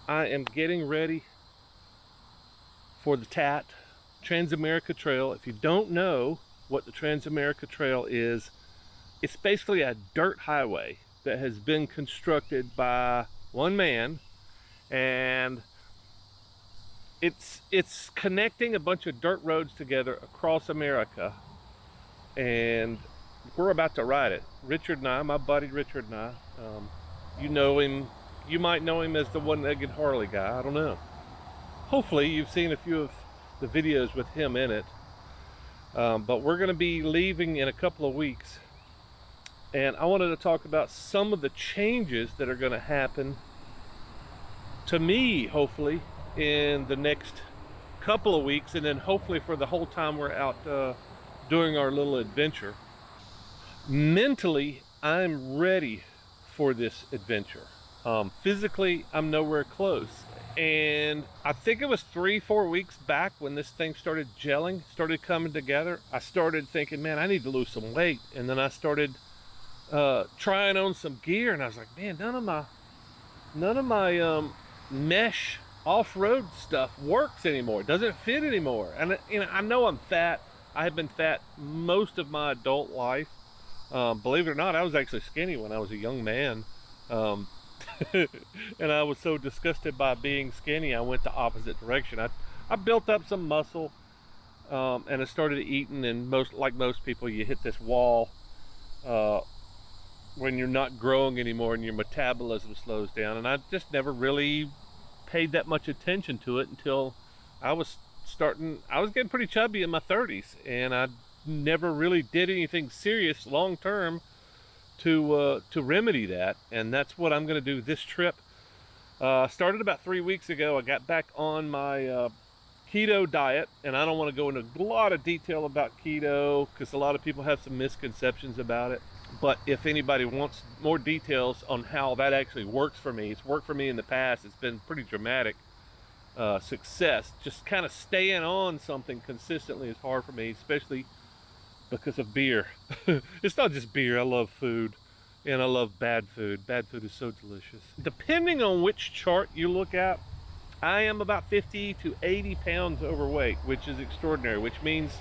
I am getting ready for the TAT, Trans-America Trail. If you don't know what the Trans-America Trail is, it's basically a dirt highway that has been constructed by one man, and it's connecting a bunch of dirt roads together across America, and we're about to ride it. Richard and I, my buddy Richard and I, you know him, you might know him as the one-legged Harley guy, I don't know. Hopefully you've seen a few of the videos with him in it. But we're going to be leaving in a couple of weeks, and I wanted to talk about some of the changes that are going to happen to me, hopefully, in the next couple of weeks, and then hopefully for the whole time we're out doing our little adventure. Mentally, I'm ready for this adventure. Physically, I'm nowhere close. And I think it was 3-4 weeks back when this thing started gelling, started coming together. I started thinking, man, I need to lose some weight. And then I started trying on some gear, and I was like, man, none of my mesh off-road stuff works anymore. It doesn't fit anymore. And I know I'm fat. I have been fat most of my adult life. Believe it or not, I was actually skinny when I was a young man. And I was so disgusted by being skinny, I went the opposite direction. I built up some muscle, and I started eating, and like most people, you hit this wall when you're not growing anymore and your metabolism slows down. And I just never really paid that much attention to it until I was getting pretty chubby in my 30s, and I never really did anything serious long term to remedy that. And that's what I'm going to do this trip. Started about 3 weeks ago. I got back on my keto diet, and I don't want to go into a lot of detail about keto because a lot of people have some misconceptions about it. But if anybody wants more details on how that actually works for me, it's worked for me in the past. It's been pretty dramatic success. Just kind of staying on something consistently is hard for me, especially because of beer. It's not just beer. I love food, and I love bad food. Bad food is so delicious. Depending on which chart you look at, I am about 50 to 80 pounds overweight, which is extraordinary, which means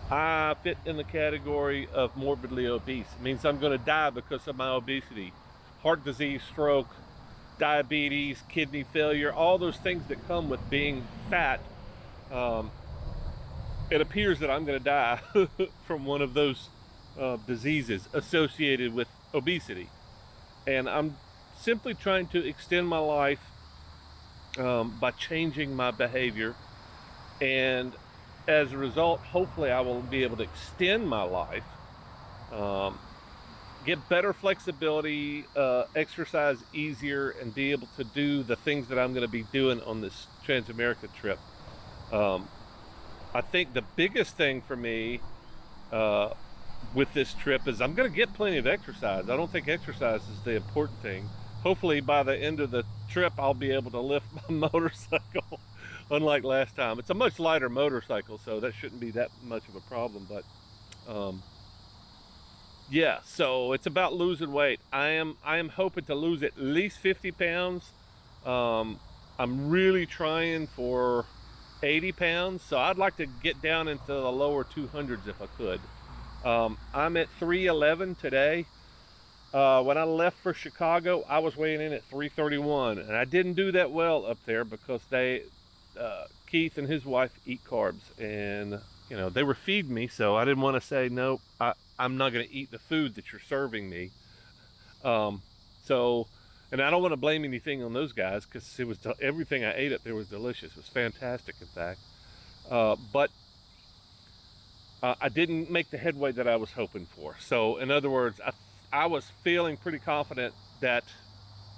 I fit in the category of morbidly obese. It means I'm going to die because of my obesity. Heart disease, stroke, diabetes, kidney failure, all those things that come with being fat. It appears that I'm going to die from one of those diseases associated with obesity. And I'm simply trying to extend my life by changing my behavior. And as a result, hopefully I will be able to extend my life, get better flexibility, exercise easier, and be able to do the things that I'm going to be doing on this Trans-America trip. I think the biggest thing for me with this trip is I'm going to get plenty of exercise. I don't think exercise is the important thing. Hopefully by the end of the trip, I'll be able to lift my motorcycle, unlike last time. It's a much lighter motorcycle, so that shouldn't be that much of a problem. But yeah, so it's about losing weight. I am hoping to lose at least 50 pounds. I'm really trying for 80 pounds, so I'd like to get down into the lower 200s if I could. I'm at 311 today. When I left for Chicago, I was weighing in at 331, and I didn't do that well up there because Keith and his wife eat carbs, and they were feeding me, so I didn't want to say no. I'm not going to eat the food that you're serving me. And I don't want to blame anything on those guys because it was everything I ate up there was delicious. It was fantastic, in fact. But I didn't make the headway that I was hoping for. So, in other words, I was feeling pretty confident that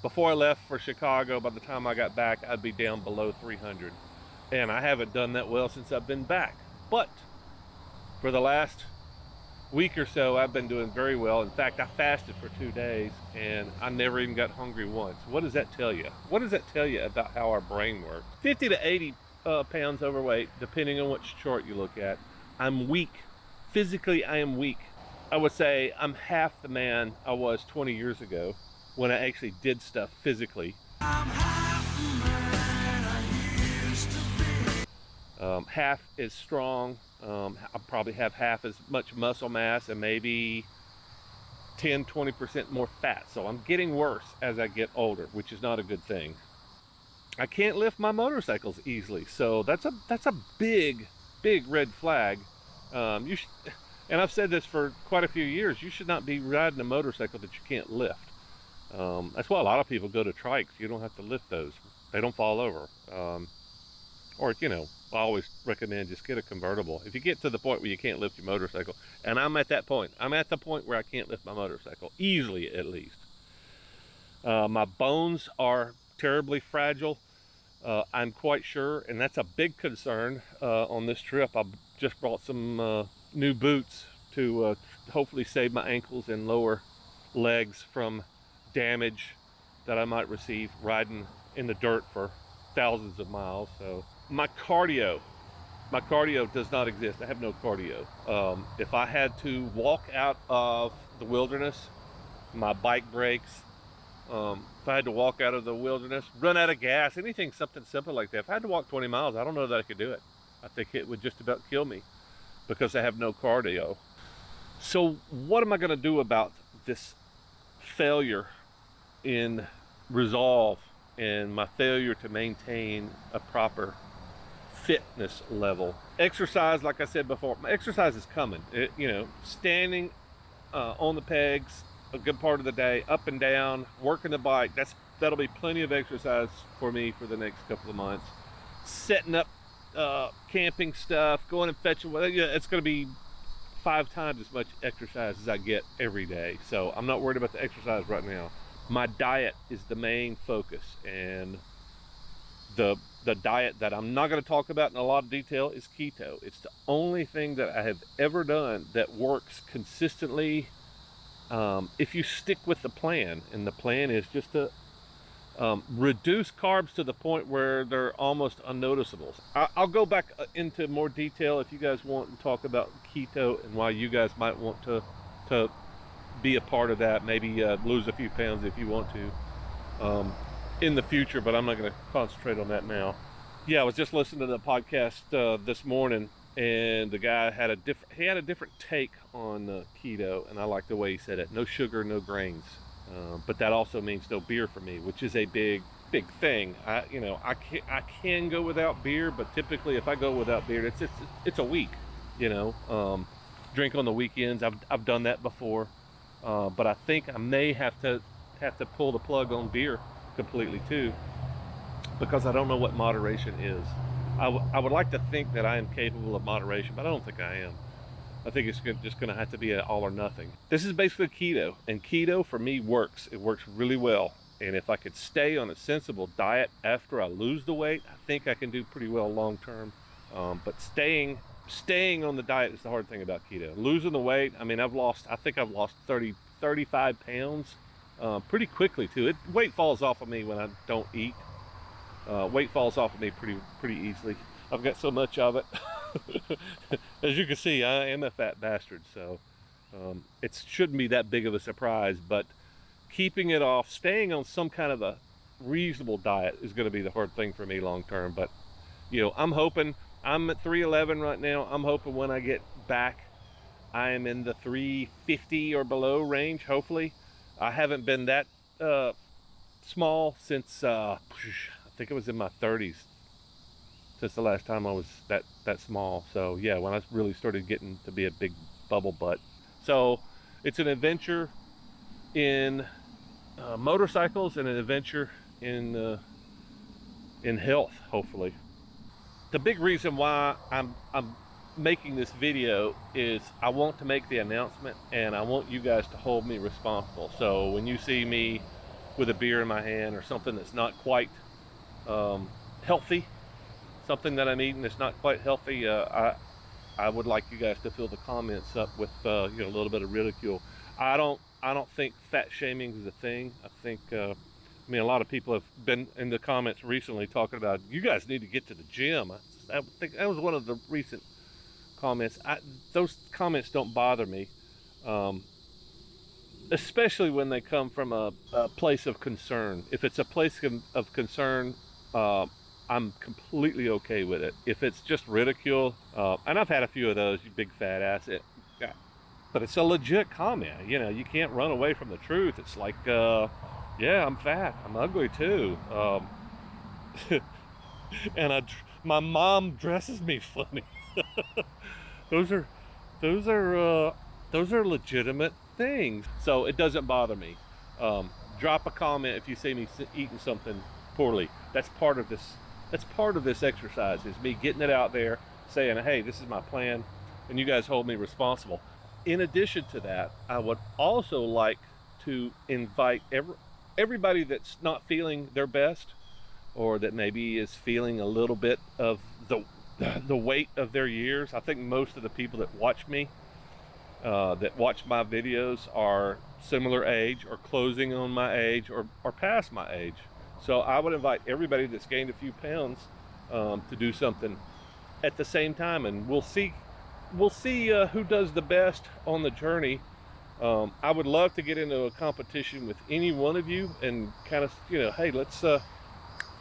before I left for Chicago, by the time I got back, I'd be down below 300. And I haven't done that well since I've been back. But for the last week or so, I've been doing very well. In fact, I fasted for 2 days, and I never even got hungry once. What does that tell you? What does that tell you about how our brain works? 50 to 80 pounds overweight, depending on which chart you look at. I'm weak. Physically, I am weak. I would say I'm half the man I was 20 years ago when I actually did stuff physically. I'm half the man. half as strong. I probably have half as much muscle mass and maybe 10-20% more fat. So I'm getting worse as I get older, which is not a good thing. I can't lift my motorcycles easily, so that's a big red flag. You should, and I've said this for quite a few years, you should not be riding a motorcycle that you can't lift. That's why a lot of people go to trikes. You don't have to lift those. They don't fall over. Or, I always recommend just get a convertible. If you get to the point where you can't lift your motorcycle, and I'm at that point. I'm at the point where I can't lift my motorcycle, easily at least. My bones are terribly fragile. I'm quite sure, and that's a big concern on this trip. I just brought some new boots to hopefully save my ankles and lower legs from damage that I might receive riding in the dirt for thousands of miles. So my cardio does not exist. I have no cardio. If I had to walk out of the wilderness, my bike breaks. If I had to walk out of the wilderness, run out of gas, anything, something simple like that. If I had to walk 20 miles, I don't know that I could do it. I think it would just about kill me because I have no cardio. So what am I going to do about this failure in resolve and my failure to maintain a proper fitness level? Exercise, like I said before, my exercise is coming. Standing on the pegs a good part of the day, up and down, working the bike, that'll be plenty of exercise for me for the next couple of months. Setting up camping stuff, going and fetching, it's going to be 5 times as much exercise as I get every day. So I'm not worried about the exercise right now. My diet is the main focus, and the diet that I'm not going to talk about in a lot of detail is keto. It's the only thing that I have ever done that works consistently. If you stick with the plan, and the plan is just to reduce carbs to the point where they're almost unnoticeable. I'll go back into more detail if you guys want to talk about keto and why you guys might want to be a part of that. Maybe lose a few pounds if you want to in the future, but I'm not going to concentrate on that now. Yeah, I was just listening to the podcast this morning, and the guy had a different take on keto, and I like the way he said it. No sugar, no grains, but that also means no beer for me, which is a big thing. I can go without beer, but typically if I go without beer, it's a week. Drink on the weekends. I've done that before, but I think I may have to pull the plug on beer completely too, because I don't know what moderation is. I would like to think that I am capable of moderation, but I don't think I am. I think it's just going to have to be an all or nothing. This is basically keto, and keto for me works. It works really well. And if I could stay on a sensible diet after I lose the weight, I think I can do pretty well long term. But staying on the diet is the hard thing about keto. Losing the weight, I think I've lost 35 pounds pretty quickly too. Weight falls off of me when I don't eat. Weight falls off of me pretty easily. I've got so much of it. As you can see, I am a fat bastard, so it shouldn't be that big of a surprise, but keeping it off, staying on some kind of a reasonable diet is going to be the hard thing for me long term. But I'm hoping, I'm at 311 right now. I'm hoping when I get back, I am in the 350 or below range, hopefully. I haven't been that small since I think it was in my 30s, since the last time I was that small. So yeah, when I really started getting to be a big bubble butt. So it's an adventure in motorcycles and an adventure in health, hopefully. The big reason why I'm making this video is I want to make the announcement, and I want you guys to hold me responsible. So when you see me with a beer in my hand or something that's not quite healthy, something that I'm eating that's not quite healthy, I would like you guys to fill the comments up with a little bit of ridicule. I don't think fat shaming is a thing. I think a lot of people have been in the comments recently talking about, you guys need to get to the gym. I think that was one of the recent comments. Those comments don't bother me, especially when they come from a place of concern. If it's a place of concern, I'm completely okay with it. If it's just ridicule, and I've had a few of those, you big fat ass, yeah, but it's a legit comment. You know, you can't run away from the truth. It's like, yeah, I'm fat, I'm ugly too, and my mom dresses me funny. those are, those are, those are legitimate things. So it doesn't bother me. Um, Drop a comment if you see me eating something poorly. That's part of this. That's part of this exercise. Is me getting it out there, saying, "Hey, this is my plan," and you guys hold me responsible. In addition to that, I would also like to invite everybody that's not feeling their best, or that maybe is feeling a little bit of the weight of their years. I think most of the people that watch my videos are similar age or closing on my age or past my age. So I would invite everybody that's gained a few pounds to do something at the same time, and we'll see who does the best on the journey. I would love to get into a competition with any one of you and kind of, hey, let's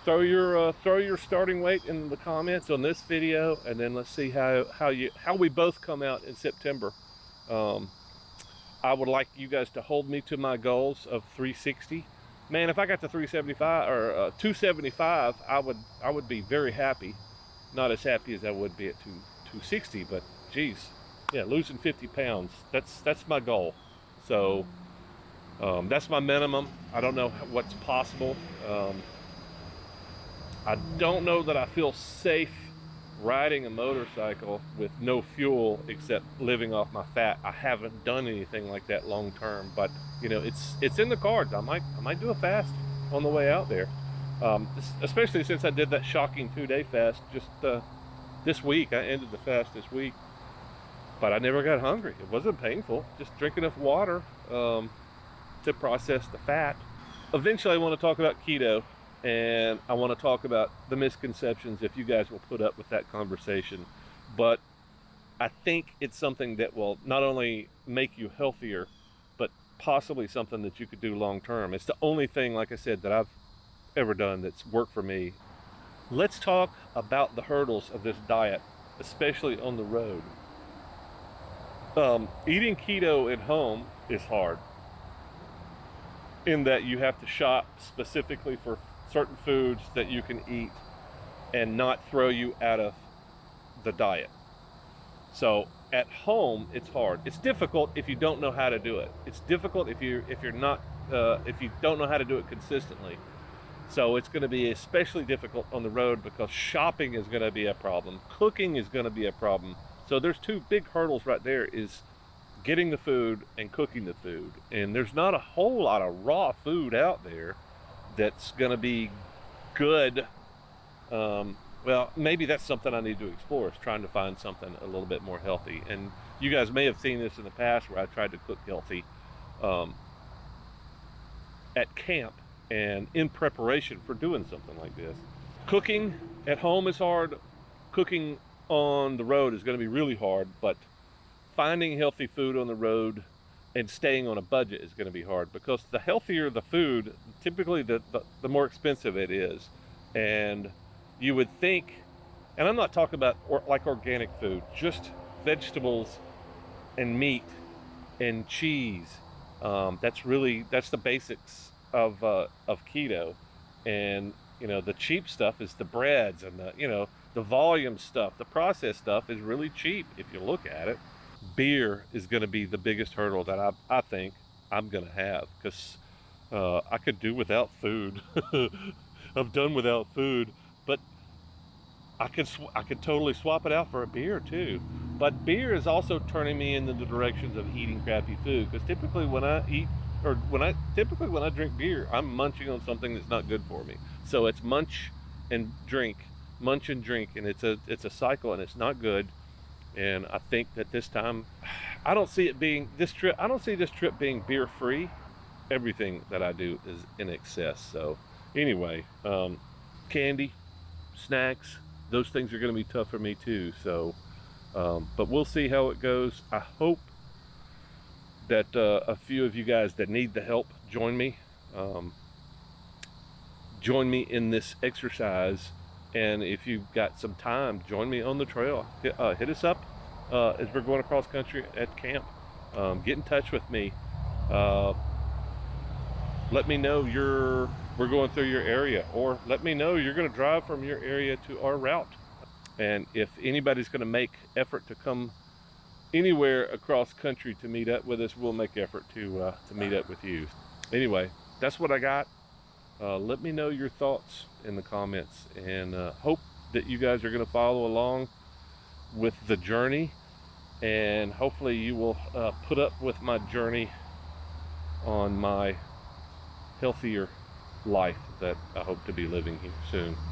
throw your starting weight in the comments on this video, and then let's see how we both come out in September. Um, I would like you guys to hold me to my goals of 360. Man, if I got to 375 or 275, I would be very happy. Not as happy as I would be at 260, but geez, yeah, losing 50 pounds. That's my goal. So that's my minimum. I don't know what's possible. I don't know that I feel safe riding a motorcycle with no fuel except living off my fat. I haven't done anything like that long term, but it's in the cards. I might do a fast on the way out there, especially since I did that shocking 2-day fast just this week. I ended the fast this week, but I never got hungry. It wasn't painful. Just drink enough water to process the fat. Eventually, I want to talk about keto, and I want to talk about the misconceptions, if you guys will put up with that conversation. But I think it's something that will not only make you healthier, but possibly something that you could do long term. It's the only thing, like I said, that I've ever done that's worked for me. Let's talk about the hurdles of this diet, especially on the road. Eating keto at home is hard, in that you have to shop specifically for certain foods that you can eat and not throw you out of the diet. So at home, it's hard. It's difficult if you don't know how to do it. It's difficult if you don't know how to do it consistently. So it's going to be especially difficult on the road, because shopping is going to be a problem. Cooking is going to be a problem. So there's two big hurdles right there, is getting the food and cooking the food. And there's not a whole lot of raw food out there that's going to be good. Well, maybe that's something I need to explore, is trying to find something a little bit more healthy. And you guys may have seen this in the past, where I tried to cook healthy at camp and in preparation for doing something like this. Cooking at home is hard. Cooking on the road is going to be really hard, but finding healthy food on the road and staying on a budget is going to be hard, because the healthier the food, typically the more expensive it is. And you would think, and I'm not talking about like organic food, just vegetables and meat and cheese. That's the basics of keto. And the cheap stuff is the breads, and the volume stuff. The processed stuff is really cheap if you look at it. Beer is going to be the biggest hurdle that I think I'm going to have, because I could do without food. I've done without food, but I could totally swap it out for a beer too. But beer is also turning me in the directions of eating crappy food, because typically when I drink beer, I'm munching on something that's not good for me. So it's munch and drink, and it's a cycle, and it's not good. And I think that this time, I don't see this trip being beer free. Everything that I do is in excess. So anyway, candy, snacks, those things are going to be tough for me too. So, but we'll see how it goes. I hope that a few of you guys that need the help join me in this exercise, And if you've got some time, join me on the trail. Hit us up as we're going across country at camp. Get in touch with me. Uh, Let me know we're going through your area, or let me know you're going to drive from your area to our route. And if anybody's going to make effort to come anywhere across country to meet up with us, we'll make effort to meet up with you. Anyway, that's what I got. Let me know your thoughts in the comments, and hope that you guys are going to follow along with the journey, and hopefully you will put up with my journey on my healthier life that I hope to be living here soon.